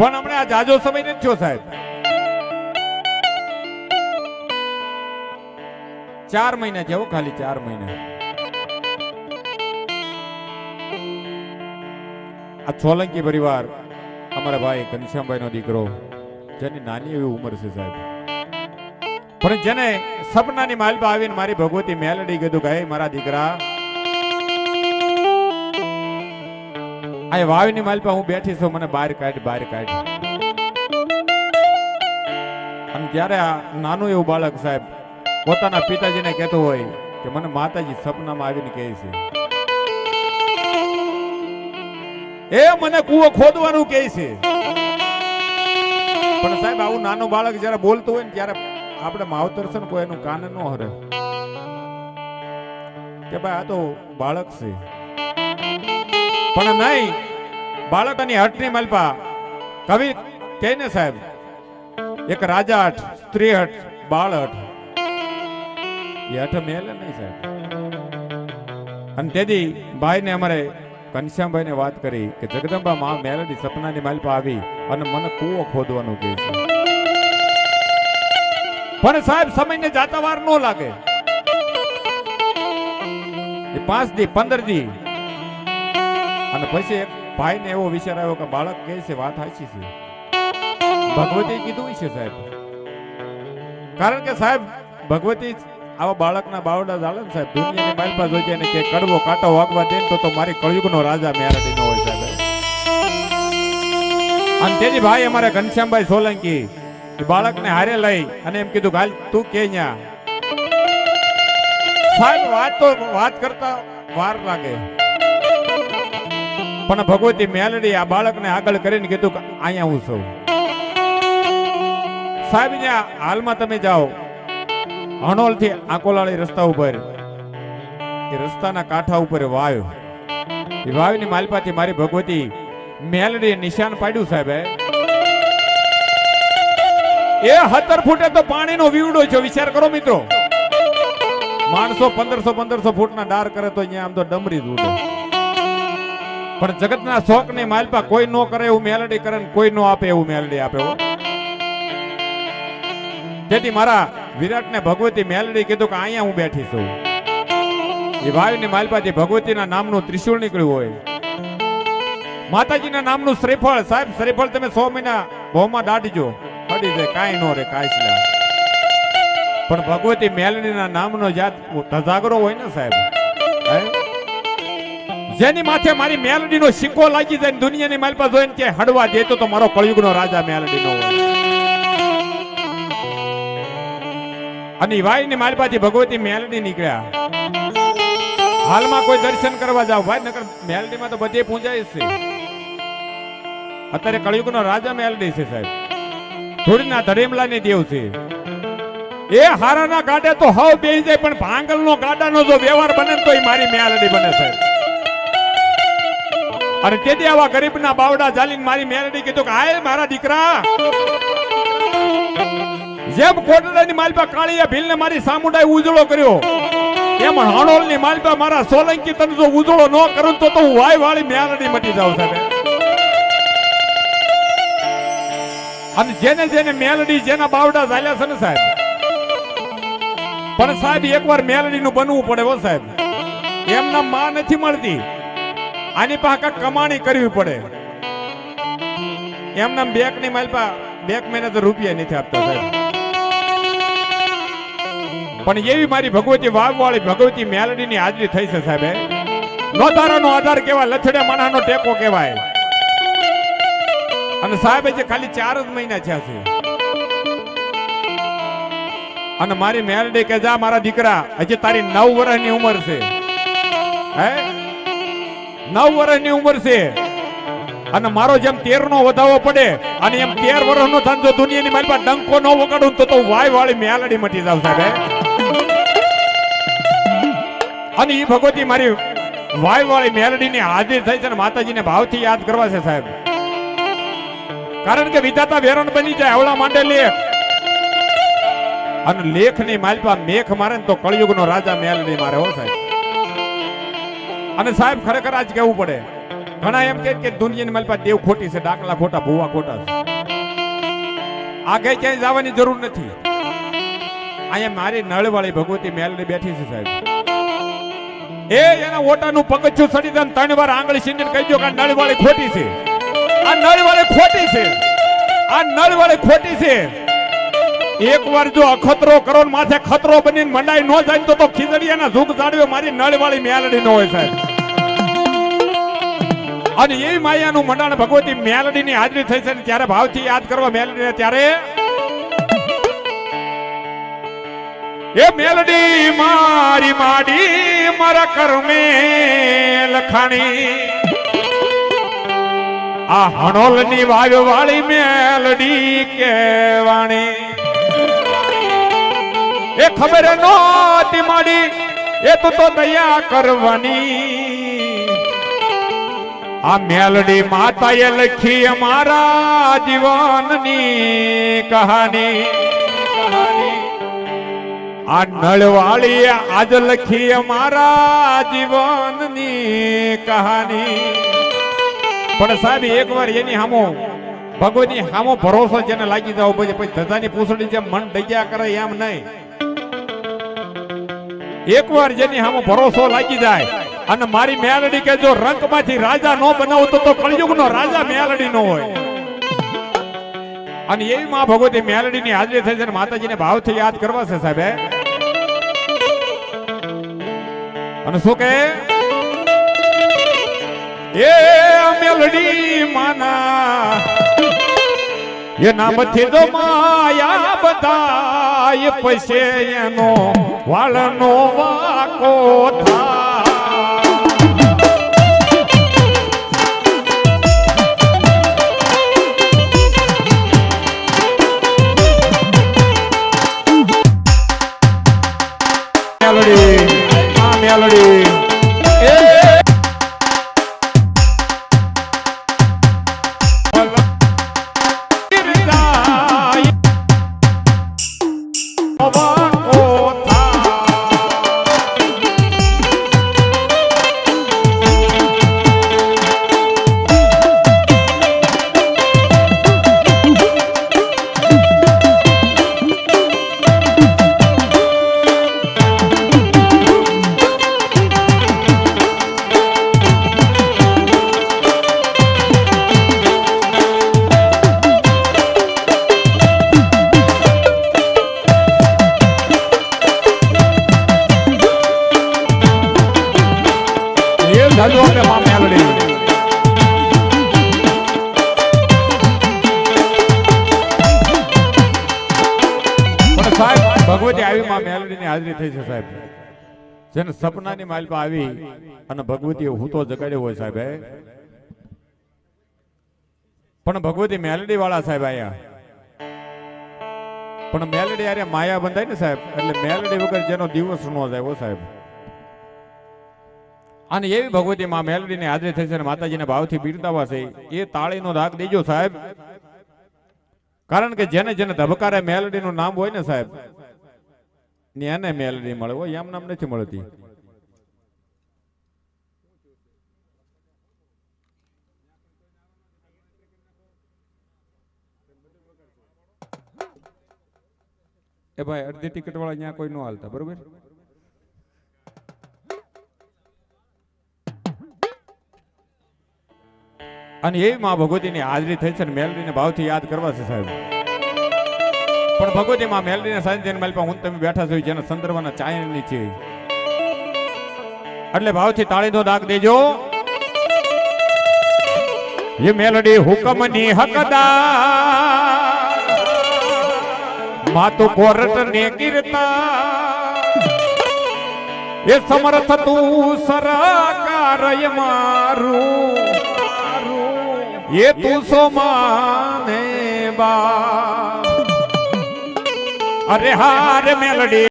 પણ હમણાં આ જાજો સમય નથી થયો સાહેબ, 4 મહિના જેવો, ખાલી 4 મહિના. આ સોલંકી પરિવાર અમારા ભાઈ ઘનશ્યામભાઈ નો દીકરો, જેની નાની એવી ઉંમર છે સાહેબ, પણ જેને સપનાની માલપા આવીને મારી ભગવતી મેલડી કીધું કે મારા દીકરા આ વાવની માલપા હું બેઠી છું, મને બહાર કાઢ, બહાર કાઢ. અને ત્યારે આ નાનું એવું બાળક સાહેબ પોતાના પિતાજીને કહેતું હોય કે મને માતાજી સપનામાં આવીને કહે છે, એ મને કૂવો ખોદવાનું કહે છે. પણ સાહેબ આવું નાનું બાળક જયારે બોલતું હોય ને ત્યારે આપણે માવતર છે ને કોઈ એનું કાન ન હરે કે ભાઈ આ તો બાળક છે. પણ નહીં, બાળકની હટની માલપા કવિ કહે ને સાહેબ, એક રાજા હટ, સ્ત્રી હટ, બાળ હટ, એ હઠ મેલે નહીં સાહેબ. અને તેથી ભાઈ ને અમારે ઘનશ્યામભાઈ ને વાત કરી કે જગદંબા માં મેલડી સપનાની માલપા આવી અને મને કૂવો ખોદવાનું કહે છે. પણ સાહેબ સમયને જાતા વાર ન લાગે, 5 દી 15 દી અને પછી એક ભાઈ ને એવો વિચાર આવ્યો કે બાળક કહે છે વાત સાચી છે, ભગવતી કીધું છે સાહેબ. કારણ કે સાહેબ ભગવતી આવા બાળકના બાવડા ચાલે ને સાહેબ, દુનિયાની માલપા જોઈ ને કે કડવો કાંટો વાગવા દે તો મારી કળયુગનો રાજા મેલડી નો હોય સાહેબ. અને તેની ભાઈ અમારે ઘનશ્યામભાઈ સોલંકી બાળકને હારે લઈ અને એમ કીધું હાલ તું કે ન્યા. સાહેબ વાત કરતા વાર લાગે, પણ ભગવતી મેલડી આ બાળકને આગળ કરીને કીધું કે અહીંયા હું છું સાહેબ. ત્યાં હાલમાં તમે જાઓ હણોલ થી આકોલાળી રસ્તા ઉપર, એ રસ્તાના કાંઠા ઉપર વાવ, એ વાવની માલપાથી મારી ભગવતી મેલડી નિશાન પાડ્યું સાહેબ. એ 17 ફૂટે તો પાણીનો વીવડો છે, વિચાર કરો મિત્રો. માણસો 1500 ફૂટના ડાર કરે તો અહીંયા આમ તો ડમરી જ ઉડે, પણ જગતના શોખની માલપા કોઈ નો કરે એવું મેલડી કરે ને કોઈ નો આપે એવું મેલડી આપે. તેથી મારા વિરાટને ભગવતી મેલડી કીધું કે અહીંયા હું બેઠી છું. એ વાયુની માલપાથી ભગવતીના નામનું ત્રિશુળ નીકળ્યું હોય, માતાજીના નામનું શ્રીફળ સાહેબ. શ્રીફળ તમે 100 મહિના ભોમાં દાઢજો, હડી જાય, કાંઈ નો રે કાંઈ. પણ ભગવતી મેલડીના નામનો જાત ધજાગરો હોય ને સાહેબ, જેની માથે મારી મેલડીનો સિક્કો લાગી જાય ને દુનિયાની માલપા જોઈને કે હડવા દેતો તો મારો કળયુગનો રાજા મેલડીનો હોય. અને વાયની માલપાથી ભગવતી મેલડી નીકળ્યા. હાલમાં કોઈ દર્શન કરવા જાવ ભાઈ, નકર મેલડીમાં તો બધે પૂજાય છે. અત્યારે કળયુગનો રાજા મેલડી છે સાહેબ, ધૂળના ધરેમલાની દેવ છે. એ હારાના ગાડે તો હવ બેહી જાય, પણ ભાંગલનો ગાડાનો જો વ્યવહાર બને તો એ મારી મેલડી બને સાહેબ. અને તેથી આવા ગરીબના બાવડા ચાલીને મારી મેલડી કીધું કે હાય મારા દીકરા, જેમ કોટડાની માલપા કાળિયા ભીલને મારી સામુંડાએ ઉજળો કર્યો, એમ હણોલની માલપા મારા સોલંકી તને જો ઉજળો ન કરું તો હું વાય વાળી મેલડી મટી જાઉં સાહેબ. અને જેને જેને મેલડી જેના બાવડા ચાલ્યા છે ને સાહેબ, પણ સાહેબ એકવાર મેલડીનું બનવું પડે હો સાહેબ. એમના માં નથી મળતી, આની પાસે કમાણી કરવી પડે. એમના બેંકની માલપા 2 મહિના તો રૂપિયા નથી આપતા સાહેબ. પણ એવી મારી ભગવતી વાવવાળી ભગવતી મેલડીની હાજરી થઈ છે સાહેબ. નોધારાનો આધાર કહેવાય, લથડે માણાનો ટેકો કહેવાય. અને સાહેબ જે ખાલી 4 જ મહિના થયા છે, અને મારી મેલડી કે જા મારા દીકરા, હજી તારી 9 વર્ષની ઉંમર છે, હે 9 વર્ષની ઉંમર છે. અને મારો જેમ 13 નો વધાવો પડે અને એમ 13 વર્ષનો થાય જો દુનિયાની મારી પાસે ડંકો ન વગાડું તો વાય વાળી મેલડી મટી જાવ સાહેબ. અને એ ભગવતી મારી વાય વાળી મેલડીની હાજરી થઈ છે ને માતાજીને ભાવથી યાદ કરવા છે સાહેબ. કારણ કે વિધાતા વેરણ બની જાય હવળા માંડે લેખ, અને લેખની માલપા મેખ મારે ને તો કળયુગનો રાજા મેલડી મારે હો સાહેબ. અને સાહેબ ખરેખર આજ કહેવું પડે, ઘણા એમ કે દુનિયાની મારી પાસે દેવ ખોટી છે, ડાકલા ખોટા, ભૂવા ખોટા છે. આગે ક્યાંય જવાની જરૂર નથી. અહીંયા મારી નળવાળી ભગવતી મેલડી બેઠી છે સાહેબ. એ એના ઓટાનું પગથિયું સડી દે 3 વાર આંગળી સીંધીને કહી દો કે આ નળવાળી ખોટી છે, આ નળવાળી ખોટી છે, આ નળવાળી ખોટી છે. એકવાર જો અખતરો કરો ને માથે ખતરો બનીને મંડાઈ ન જાય તો ખીજડીયાના ઝુક જાડવે મારી નળવાળી મેલડી ન હોય સાહેબ. અને એવી માયાનું મંડાણ ભગવતી મેલડીની હાજરી થઈ છે ને ત્યારે ભાવથી યાદ કરવા મેલડીને ત્યારે એ મેલડી મારી માડી મારા કર્મે લખાણી, આ હણોલની વાવ વાળી મેલડી કહેવાણી. એ ખબર નહોતી માડી એ તો દયા કરવાની, આ મેલડી માતાએ લખી અમારા જીવનની કહાની. આ નળવાળી આજ લખી અમારા જીવનની કહાની. પણ સાહેબ એકવાર એની હામો ભગવતની હામો ભરોસો જેને લાગી જાવ પછી ધજાની પૂછડી જેમ મન ડગ્યા કરે એમ નહીં. એકવાર જેની હામો ભરોસો લાગી જાય અને મારી મેલડી કે જો રંગમાંથી રાજા નો બનાવતો તો કળયુગનો રાજા મેલડી નો હોય. અને એવી માં ભગવતી મેલડીની હાજરી થઈ છે અને માતાજીને ભાવથી યાદ કરવા છે સાહેબ. અને શું કે એ મેલડી માના એ નામથી જો માયા બધાય પૈસે એનો વાળનો વાકો થા. મેલડી ભગવતી આવી માં મેલડીની હાજરી થઈ છે સાહેબ. જેને સપનાની માલપા આવી અને ભગવતીએ હૂતો જગાડ્યો હોય સાહેબ. પણ ભગવતી મેલડી વાળા સાહેબ આયા. પણ મેલડી આરે માયા બંધાય ને સાહેબ, એટલે મેલડી વગર જેનો દિવસ નો જાય ઓ સાહેબ. અને એવી ભગવતી માં મેલડીની હાજરી થઈ છે અને માતાજીને ભાવથી બિરદાવા છે. એ તાળીનો દાગ દેજો સાહેબ, કારણ કે જેને જેને ધબકારે મેલડીનું નામ હોય ને સાહેબ એને મેલડી મળે હોય, એમ નામ નથી મળતી. એ ભાઈ અડધી ટિકિટ વાળા અહીંયા કોઈ ન હાલતા, બરોબર? અને એવી માં ભગવતીની હાજરી થઈ છે ને મેલડીને ભાવથી યાદ કરવા છે સાહેબ. પણ ભગવતી માં મેલડીને સાંજે માલપા હું તમે બેઠા છો જેના સંદર્ભના ચાયણની છે, એટલે ભાવથી તાળીનો દાગ દેજો. એ મેલડી હુકમની હકદાર માતુ કોરટ ને કીર્તા, એ સમર્થ તું સરકાર મારું, એ તું સો માને બા. અરે હાર મેલડી